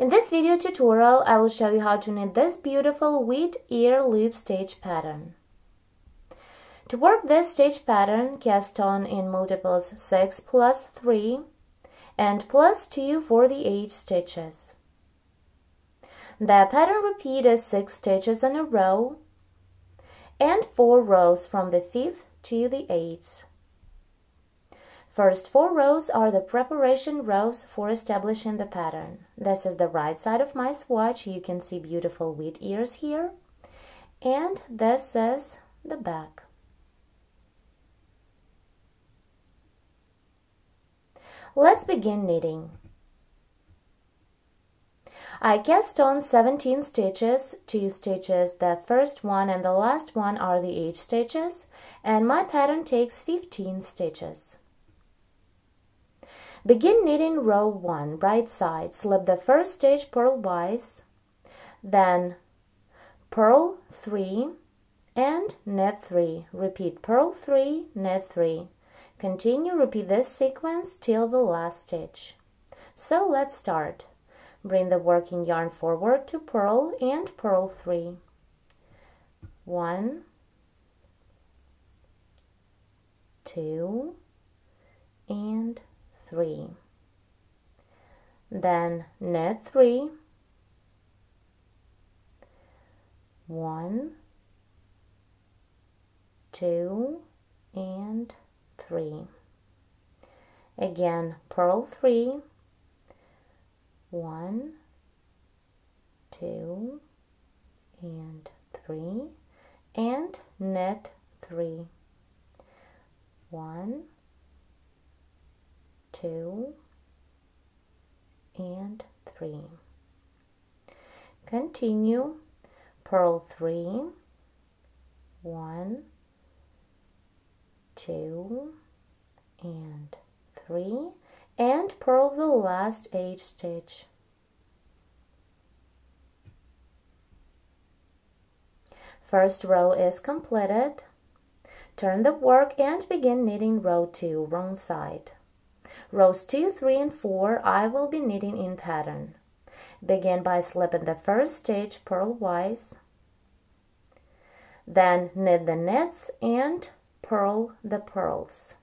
In this video tutorial, I will show you how to knit this beautiful wheat ear loop stitch pattern. To work this stitch pattern, cast on in multiples 6 plus 3 and plus 2 for the 8 stitches. The pattern repeat is 6 stitches in a row and 4 rows from the 5th to the 8th. First 4 rows are the preparation rows for establishing the pattern. This is the right side of my swatch. You can see beautiful wheat ears here. And this is the back. Let's begin knitting. I cast on 17 stitches, 2 stitches, the first one and the last one are the 8 stitches, and my pattern takes 15 stitches. Begin knitting row 1, right side, slip the first stitch purlwise, then purl 3 and knit 3. Repeat purl 3, knit 3. Continue, repeat this sequence till the last stitch. So let's start. Bring the working yarn forward to purl and purl 3. 1, 2, and 3. Then knit 3, 1, 2, and 3. Again, purl 3, 1, 2, and 3, and knit 3, 1, 2, and 3. Continue, purl 3, 1, 2, and 3, and purl the last 8 stitch. First row is completed. Turn the work and begin knitting row 2, wrong side. Rows 2, 3, and 4 I will be knitting in pattern. Begin by slipping the first stitch purlwise, then knit the knits and purl the purls.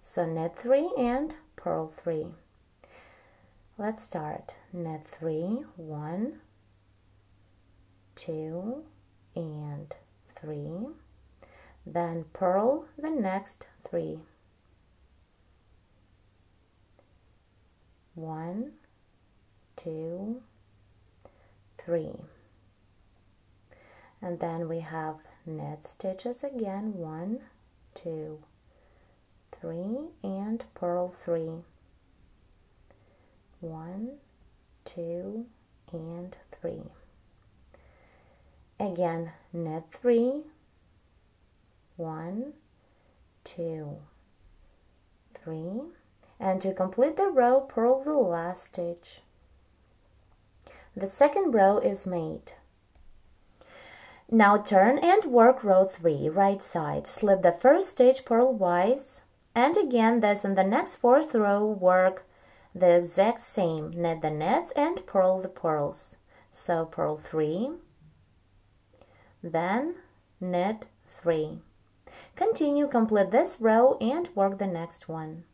So knit 3 and purl 3. Let's start. Knit 3, 1, 2, and 3. Then purl the next 3. 1, 2, 3. And then we have knit stitches again, 1, 2, 3, and purl 3. 1, 2, and 3. Again, knit 3, 1, 2, 3. And to complete the row, purl the last stitch. The second row is made. Now turn and work row 3, right side. Slip the first stitch purlwise, and again this in the next 4th row work the exact same. Knit the knits and purl the purls. So purl 3, then knit 3. Continue, complete this row and work the next one.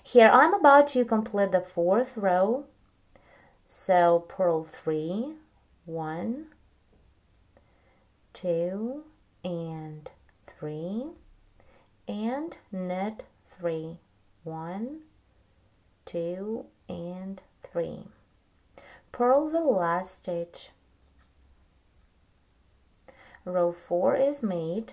Here I'm about to complete the 4th row, so purl 3, 1, 2, and 3, and knit 3, 1, 2, and 3. Purl the last stitch. Row 4 is made.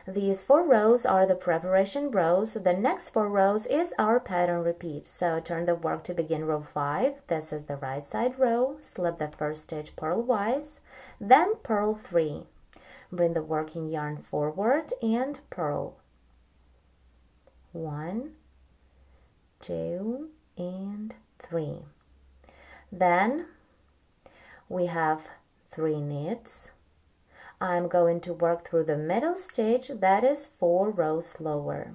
These 4 rows are the preparation rows. The next 4 rows is our pattern repeat. So turn the work to begin row 5. This is the right side row. Slip the first stitch purlwise, then purl 3. Bring the working yarn forward and purl. 1, 2, and 3. Then we have 3 knits. I'm going to work through the middle stitch, that is 4 rows lower.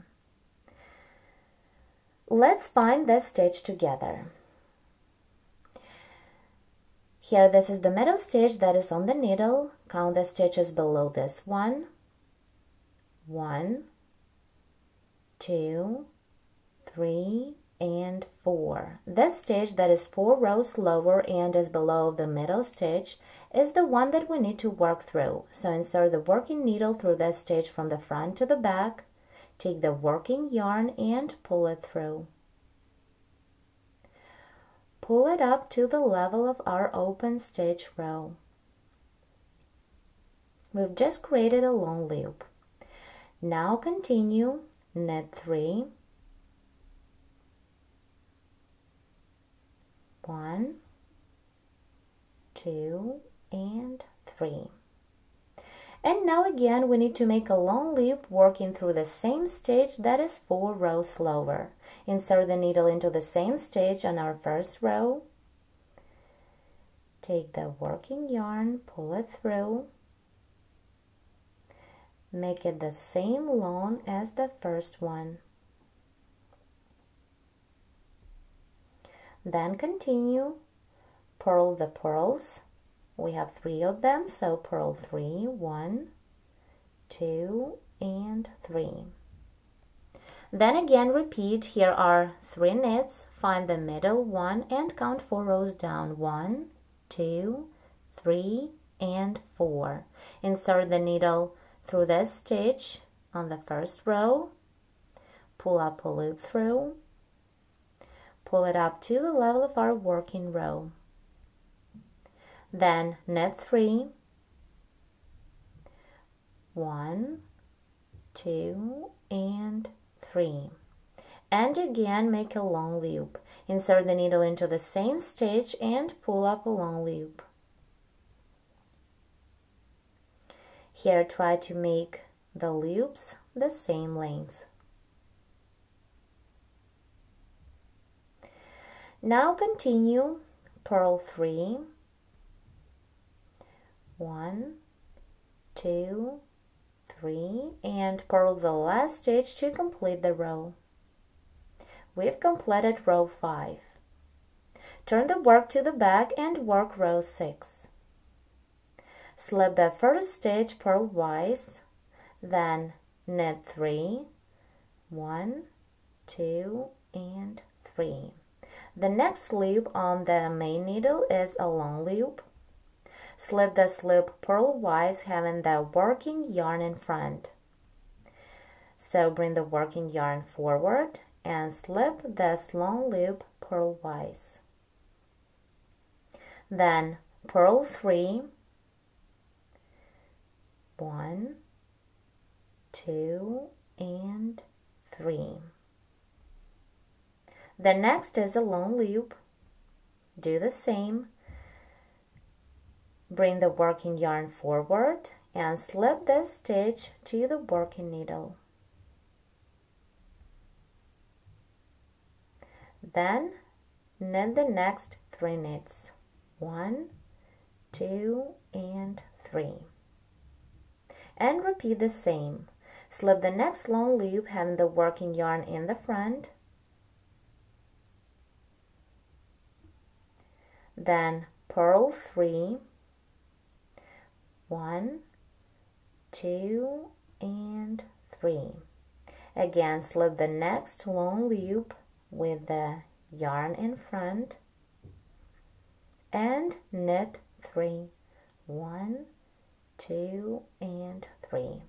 Let's find this stitch together. Here, this is the middle stitch that is on the needle. Count the stitches below this one. 1, 2, 3, and 4. This stitch that is 4 rows lower and is below the middle stitch is the one that we need to work through. So insert the working needle through this stitch from the front to the back. Take the working yarn and pull it through. Pull it up to the level of our open stitch row. We've just created a long loop. Now continue, knit 3, 1, 2, and 3. And now again we need to make a long loop working through the same stitch that is 4 rows lower. Insert the needle into the same stitch on our first row. Take the working yarn, pull it through. Make it the same long as the first one. Then continue, purl the purls. We have 3 of them, so purl 3, 1, 2, and 3. Then again repeat. Here are 3 knits. Find the middle one and count 4 rows down. 1, 2, 3, and 4. Insert the needle through this stitch on the first row. Pull up a loop through. Pull it up to the level of our working row. Then knit 3, 1, 2, and 3. And again make a long loop. Insert the needle into the same stitch and pull up a long loop. Here try to make the loops the same length. Now continue, purl 3, 1, 2, 3, and purl the last stitch to complete the row. We've completed row 5. Turn the work to the back and work row 6. Slip the first stitch purlwise, then knit 3, 1, 2, and 3. The next loop on the main needle is a long loop. Slip this loop purlwise, having the working yarn in front. So bring the working yarn forward and slip this long loop purlwise. Then purl 3, 1, 2, and 3. The next is a long loop. Do the same. Bring the working yarn forward and slip this stitch to the working needle. Then knit the next 3 knits. 1, 2, and 3. And repeat the same. Slip the next long loop, having the working yarn in the front. Then purl 3, 1, 2, and 3. Again, slip the next long loop with the yarn in front and knit 3, 1, 2, and 3.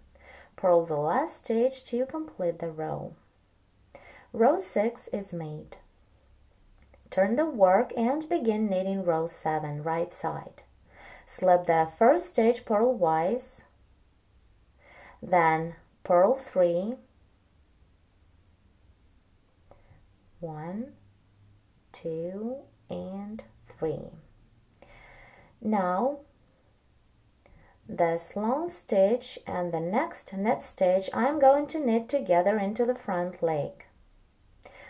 Purl the last stitch to complete the row. Row 6 is made. Turn the work and begin knitting row 7, right side. Slip the first stitch purlwise, then purl 3, 1, 2, and 3. Now, this long stitch and the next knit stitch I'm going to knit together into the front leg.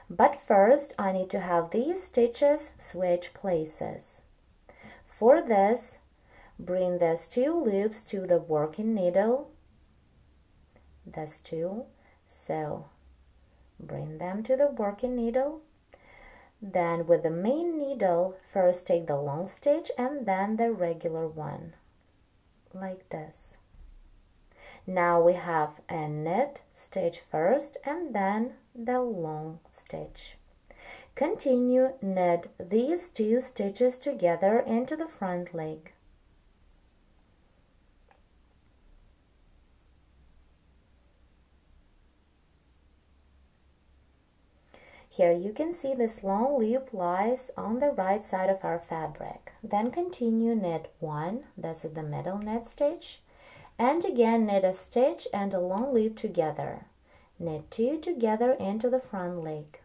But first, I need to have these stitches switch places. For this, bring these 2 loops to the working needle. These 2, so bring them to the working needle. Then with the main needle, first take the long stitch and then the regular one, like this. Now we have a knit stitch first and then the long stitch. Continue, knit these 2 stitches together into the front leg. Here you can see this long loop lies on the right side of our fabric. Then continue, knit 1, this is the middle knit stitch, and again knit a stitch and a long loop together. Knit 2 together into the front leg.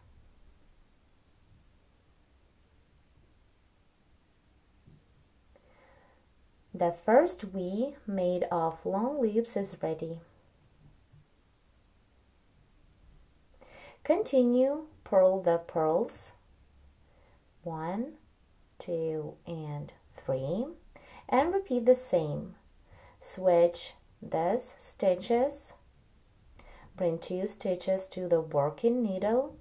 The first V made of long loops is ready. Continue, purl the purls 1, 2, and 3, and repeat the same. Switch these stitches, bring 2 stitches to the working needle,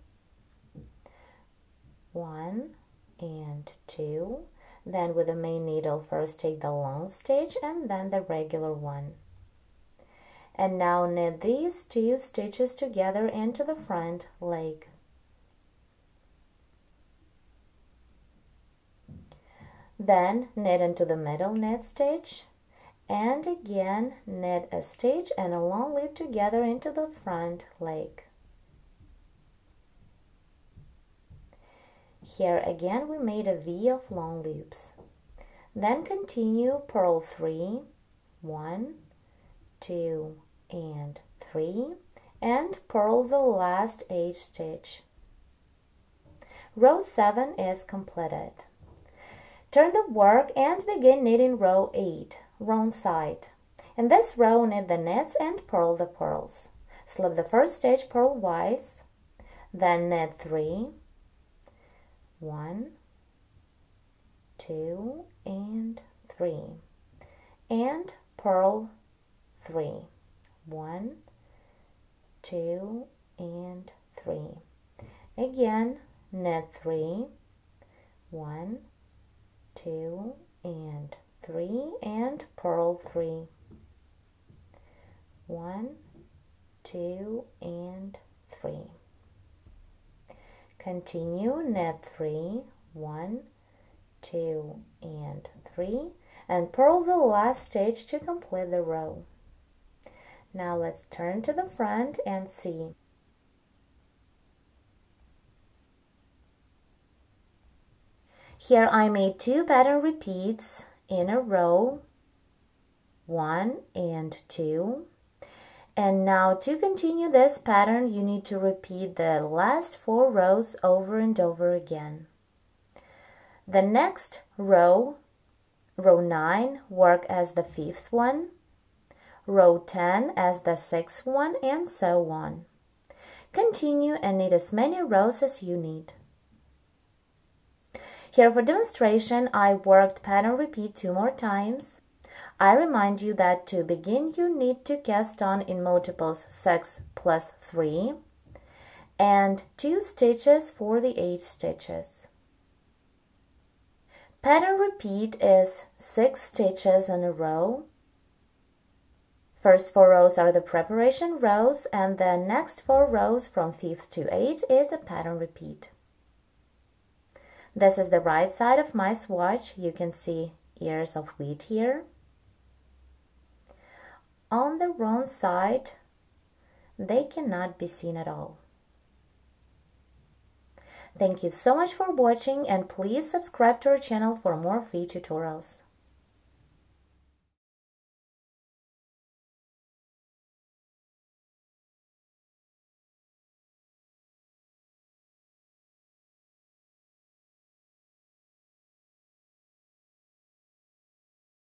1 and 2. Then with the main needle, first take the long stitch and then the regular one. And now knit these 2 stitches together into the front leg. Then knit into the middle knit stitch and again knit a stitch and a long loop together into the front leg. Here again we made a V of long loops. Then continue, purl 3, 1, 2, and 3, and purl the last H stitch. Row 7 is completed. Turn the work and begin knitting row 8, wrong side. In this row, knit the knits and purl the purls. Slip the first stitch purlwise, then knit 3, 1, 2, and 3, and purl 3, 1, 2, and 3. Again, knit 3, 1, 2, and 3, and purl 3, 1, 2, and 3. Continue, knit 3, 1, 2, and 3, and purl the last stitch to complete the row. Now let's turn to the front and see. Here I made 2 pattern repeats in a row, 1 and 2. And now to continue this pattern, you need to repeat the last 4 rows over and over again. The next row, row 9, work as the 5th one, row 10 as the 6th one, and so on. Continue and knit as many rows as you need. Here for demonstration, I worked pattern repeat 2 more times. I remind you that to begin you need to cast on in multiples 6 plus 3 and 2 stitches for the 8 stitches. Pattern repeat is 6 stitches in a row. First 4 rows are the preparation rows, and the next 4 rows from 5th to 8th is a pattern repeat. This is the right side of my swatch. You can see ears of wheat here. On the wrong side, they cannot be seen at all. Thank you so much for watching, and please subscribe to our channel for more free tutorials.